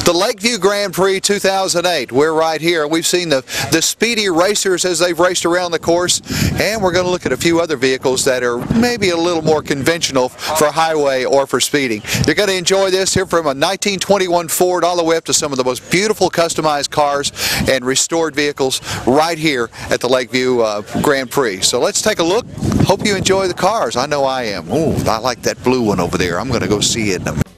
The Lakeview Grand Prix 2008. We're right here. We've seen the speedy racers as they've raced around the course, and we're going to look at a few other vehicles that are maybe a little more conventional for highway or for speeding. You're going to enjoy this here from a 1921 Ford all the way up to some of the most beautiful customized cars and restored vehicles right here at the Lakeview Grand Prix. So let's take a look. Hope you enjoy the cars. I know I am. Oh, I like that blue one over there. I'm going to go see it in a minute.